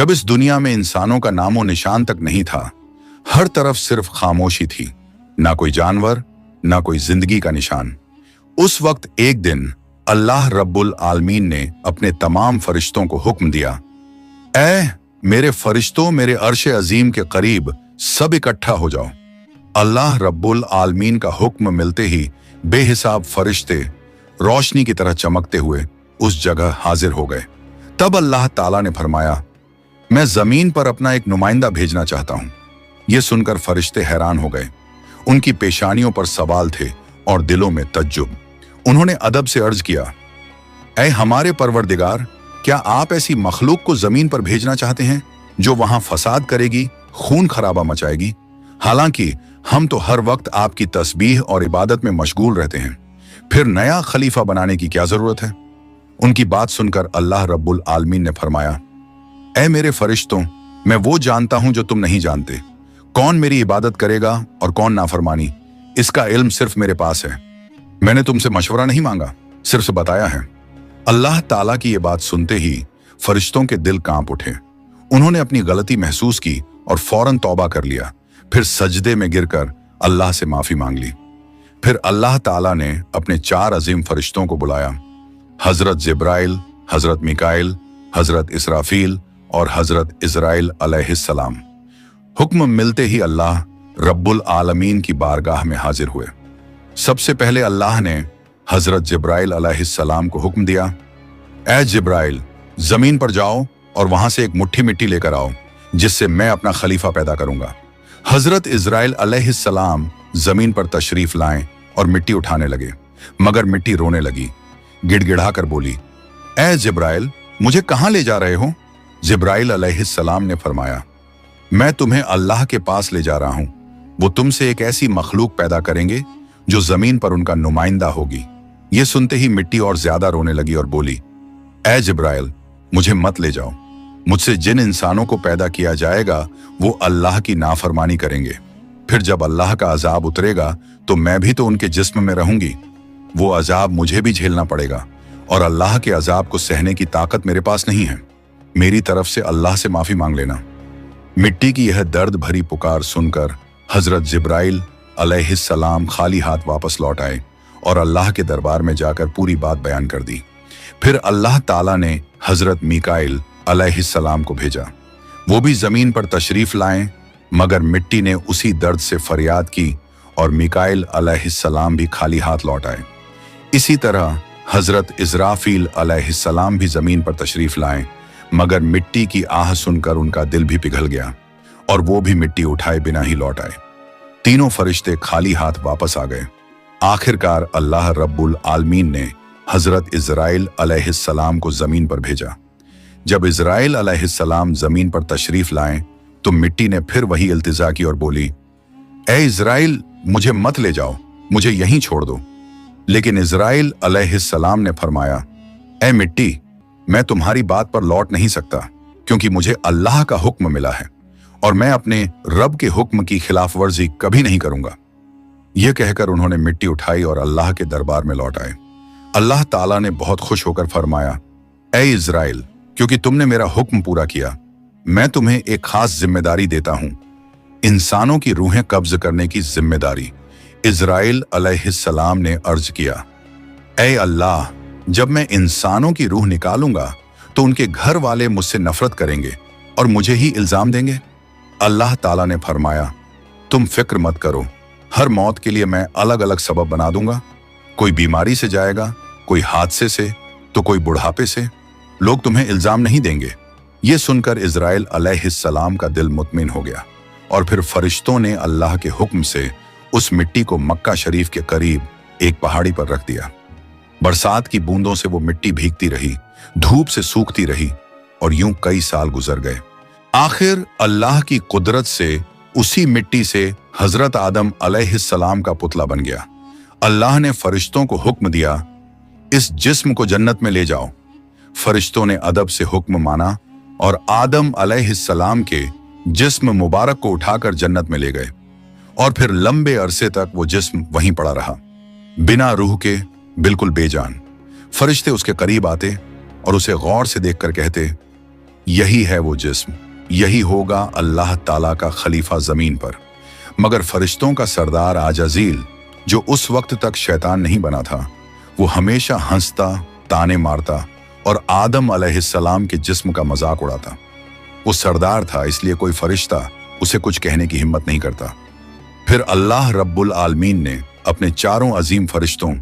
जब इस दुनिया में इंसानों का नामो निशान तक नहीं था, हर तरफ सिर्फ खामोशी थी, ना कोई जानवर, ना कोई जिंदगी का निशान। उस वक्त एक दिन अल्लाह रब्बुल आलमीन ने अपने तमाम फरिश्तों को हुक्म दिया, ऐ मेरे फरिश्तों, मेरे अर्श अजीम के करीब सब इकट्ठा हो जाओ। अल्लाह रब्बुल आलमीन का हुक्म मिलते ही बेहिसाब फरिश्ते रोशनी की तरह चमकते हुए उस जगह हाजिर हो गए। तब अल्लाह ताला ने फरमाया, मैं जमीन पर अपना एक नुमाइंदा भेजना चाहता हूं। यह सुनकर फरिश्ते हैरान हो गए। उनकी पेशानियों पर सवाल थे और दिलों में तज्जुब। उन्होंने अदब से अर्ज किया, ऐ हमारे परवरदिगार, क्या आप ऐसी मखलूक को जमीन पर भेजना चाहते हैं जो वहां फसाद करेगी, खून खराबा मचाएगी? हालांकि हम तो हर वक्त आपकी तस्बीह और इबादत में मशगूल रहते हैं, फिर नया खलीफा बनाने की क्या जरूरत है? उनकी बात सुनकर अल्लाह रब्बुल आलमीन ने फरमाया, ऐ मेरे फरिश्तों, मैं वो जानता हूं जो तुम नहीं जानते। कौन मेरी इबादत करेगा और कौन नाफरमानी, इसका इल्म सिर्फ मेरे पास है। मैंने तुमसे मशवरा नहीं मांगा, सिर्फ बताया है। अल्लाह ताला की ये बात सुनते ही फरिश्तों के दिल कांप उठे। उन्होंने अपनी गलती महसूस की और फौरन तौबा कर लिया। फिर सजदे में गिरकर अल्लाह से माफी मांग ली। फिर अल्लाह ताला ने अपने 4 अजीम फरिश्तों को बुलाया, हजरत जिब्राइल, हजरत मिकाइल, हजरत इसराफील और हजरत इजराइल अलैहिस्सलाम। हुक्म मिलते ही अल्लाह रब्बुल आलमीन की बारगाह में हाजिर हुए। सबसे पहले अल्लाह ने हजरत जिब्राइल अलैहिस्सलाम को हुक्म दिया, ऐ जिब्राइल, जमीन पर जाओ और वहां से एक मुट्ठी मिट्टी लेकर आओ, जिससे मैं अपना खलीफा पैदा करूंगा। हजरत इजराइल अलैहिस्सलाम जमीन पर तशरीफ लाएं और मिट्टी उठाने लगे, मगर मिट्टी रोने लगी। गिड़गिड़ा कर बोली, ऐ जिब्राइल, मुझे कहां ले जा रहे हो? जिब्राइल अलैहिस्सलाम ने फरमाया, मैं तुम्हें अल्लाह के पास ले जा रहा हूं। वो तुमसे एक ऐसी मखलूक पैदा करेंगे जो जमीन पर उनका नुमाइंदा होगी। ये सुनते ही मिट्टी और ज्यादा रोने लगी और बोली, ऐ जिब्राइल, मुझे मत ले जाओ। मुझसे जिन इंसानों को पैदा किया जाएगा वो अल्लाह की नाफरमानी करेंगे। फिर जब अल्लाह का अजाब उतरेगा तो मैं भी तो उनके जिस्म में रहूंगी। वो अजाब मुझे भी झेलना पड़ेगा और अल्लाह के अजाब को सहने की ताकत मेरे पास नहीं है। मेरी तरफ से अल्लाह से माफी मांग लेना। मिट्टी की यह दर्द भरी पुकार सुनकर हजरत जिब्राइल अलैहिस्सलाम खाली हाथ वापस लौट आए और अल्लाह के दरबार में जाकर पूरी बात बयान कर दी। फिर अल्लाह ताला ने हजरत मिकाइल अलैहिस्सलाम को भेजा। वो भी जमीन पर तशरीफ लाएं, मगर मिट्टी ने उसी दर्द से फरियाद की और मिकाइल अलैहिस्सलाम भी खाली हाथ लौट आए। इसी तरह हजरत इजराफील अलैहिस्सलाम भी जमीन पर तशरीफ लाएं, मगर मिट्टी की आह सुनकर उनका दिल भी पिघल गया और वो भी मिट्टी उठाए बिना ही लौट आए। तीनों फरिश्ते खाली हाथ वापस आ गए। आखिरकार अल्लाह रब्बुल आलमीन ने हजरत इजराइल अलैहिस्सलाम को जमीन पर भेजा। जब इजराइल अलैहिस्सलाम जमीन पर तशरीफ लाएं तो मिट्टी ने फिर वही इल्तिजा की और बोली, ऐ इजराइल, मुझे मत ले जाओ, मुझे यहीं छोड़ दो। लेकिन इजराइल अलैहिस्सलाम ने फरमाया, ऐ मिट्टी, मैं तुम्हारी बात पर लौट नहीं सकता, क्योंकि मुझे अल्लाह का हुक्म मिला है और मैं अपने रब के हुक्म की खिलाफ वर्जी कभी नहीं करूंगा। यह कहकर उन्होंने मिट्टी उठाई और अल्लाह के दरबार में लौट आए। अल्लाह ताला ने बहुत खुश होकर फरमाया, ऐ इजराइल, क्योंकि तुमने मेरा हुक्म पूरा किया, मैं तुम्हें एक खास जिम्मेदारी देता हूं, इंसानों की रूहें कब्ज करने की जिम्मेदारी। इजराइल अलैहिस्सलाम ने अर्ज किया, ऐ अल्लाह, जब मैं इंसानों की रूह निकालूंगा तो उनके घर वाले मुझसे नफरत करेंगे और मुझे ही इल्जाम देंगे। अल्लाह ताला ने फरमाया, तुम फिक्र मत करो, हर मौत के लिए मैं अलग अलग सबब बना दूंगा। कोई बीमारी से जाएगा, कोई हादसे से, तो कोई बुढ़ापे से। लोग तुम्हें इल्जाम नहीं देंगे। ये सुनकर इजराइल अलैहिस्सलाम का दिल मुतमिन हो गया और फिर फरिश्तों ने अल्लाह के हुक्म से उस मिट्टी को मक्का शरीफ के करीब एक पहाड़ी पर रख दिया। बरसात की बूंदों से वो मिट्टी भीगती रही, धूप से सूखती रही और यूं कई साल गुजर गए। आखिर अल्लाह की कुदरत से उसी मिट्टी से हजरत आदम अलैहिस्सलाम का पुतला बन गया। अल्लाह ने फरिश्तों को हुक्म दिया, इस जिस्म को जन्नत में ले जाओ। फरिश्तों ने अदब से हुक्म माना और आदम अलैहिस्सलाम के जिस्म मुबारक को उठाकर जन्नत में ले गए और फिर लंबे अरसे तक वो जिस्म वहीं पड़ा रहा, बिना रूह के, बिल्कुल बेजान। फरिश्ते उसके करीब आते और उसे गौर से देखकर कहते, यही है वो जिस्म, यही होगा अल्लाह ताला का खलीफा जमीन पर। मगर फरिश्तों का सरदार आजाजील, जो उस वक्त तक शैतान नहीं बना था, वो हमेशा हंसता, ताने मारता और आदम अलैहिस्सलाम के जिस्म का मजाक उड़ाता। वो सरदार था, इसलिए कोई फरिश्ता उसे कुछ कहने की हिम्मत नहीं करता। फिर अल्लाह रब्बुल आलमीन ने अपने चारों अजीम फरिश्तों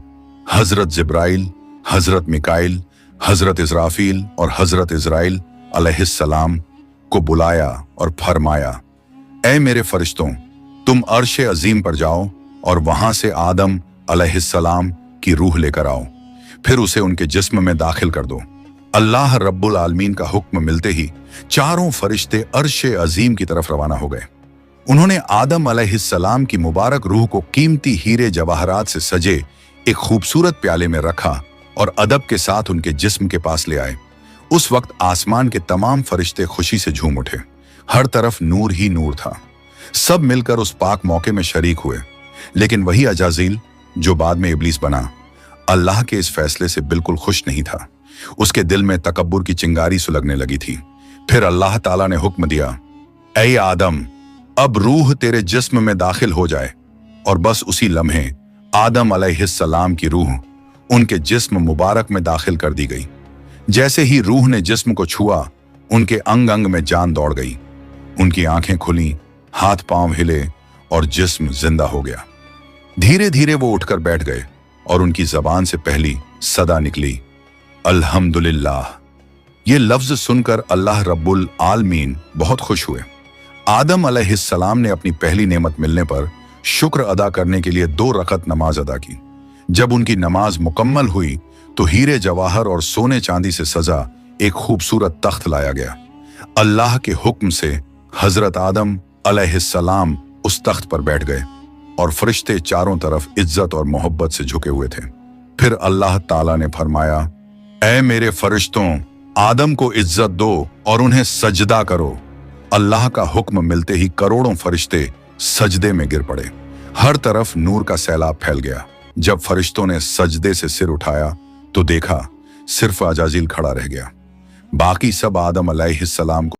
हजरत जिब्राइल, हजरत मिकाइल, हजरत इजराफील और हजरत इजराइल अलैहिस्सलाम को बुलाया और फरमाया, ऐ मेरे फरिश्तों, तुम अर्श अजीम पर जाओ और वहां से आदम अलैहिस्सलाम की रूह लेकर आओ, फिर उसे उनके जिस्म में दाखिल कर दो। अल्लाह रब्बुल आलमीन का हुक्म मिलते ही चारों फरिश्ते अर्श अजीम की तरफ रवाना हो गए। उन्होंने आदम अलैहिस्सलाम की मुबारक रूह को कीमती हीरे जवाहरात से सजे एक खूबसूरत प्याले में रखा और अदब के साथ उनके जिस्म के पास ले आए। उस वक्त आसमान के तमाम फरिश्ते खुशी से झूम उठे। हर तरफ नूर ही नूर था। सब मिलकर उस पाक मौके में शरीक हुए। लेकिन वही अजाजील, जो बाद में इब्लीस बना, अल्लाह के इस फैसले से बिल्कुल खुश नहीं था। उसके दिल में तकब्बुर की चिंगारी सुलगने लगी थी। फिर अल्लाह ताला ने हुक्म दिया, ऐ आदम, अब रूह तेरे जिस्म में दाखिल हो जाए। और बस उसी लम्हे आदम अलैहिस्सलाम की रूह उनके जिस्म मुबारक में दाखिल कर दी गई। जैसे ही रूह ने जिस्म को छुआ, उनके अंग अंग में जान दौड़ गई। उनकी आंखें खुली, हाथ पांव हिले और जिस्म जिंदा हो गया। धीरे धीरे वो उठकर बैठ गए और उनकी जबान से पहली सदा निकली, अल्हम्दुलिल्लाह। ये लफ्ज सुनकर अल्लाह रब्बुल आलमीन बहुत खुश हुए। आदम अलैहिस्सलाम ने अपनी पहली नेमत मिलने पर शुक्र अदा करने के लिए 2 रकत नमाज अदा की। जब उनकी नमाज मुकम्मल हुई तो हीरे जवाहर और सोने चांदी से सजा एक खूबसूरत तख्त लाया गया। अल्लाह के हुक्म से हजरत आदम अलैहिस्सलाम उस तख्त पर बैठ गए और फरिश्ते चारों तरफ इज्जत और मोहब्बत से झुके हुए थे। फिर अल्लाह ताला ने फरमाया, ऐ मेरे फरिश्तों, आदम को इज्जत दो और उन्हें सजदा करो। अल्लाह का हुक्म मिलते ही करोड़ों फरिश्ते सजदे में गिर पड़े। हर तरफ नूर का सैलाब फैल गया। जब फरिश्तों ने सजदे से सिर उठाया तो देखा सिर्फ अजाजील खड़ा रह गया। बाकी सब आदम अलैहिस्सलाम को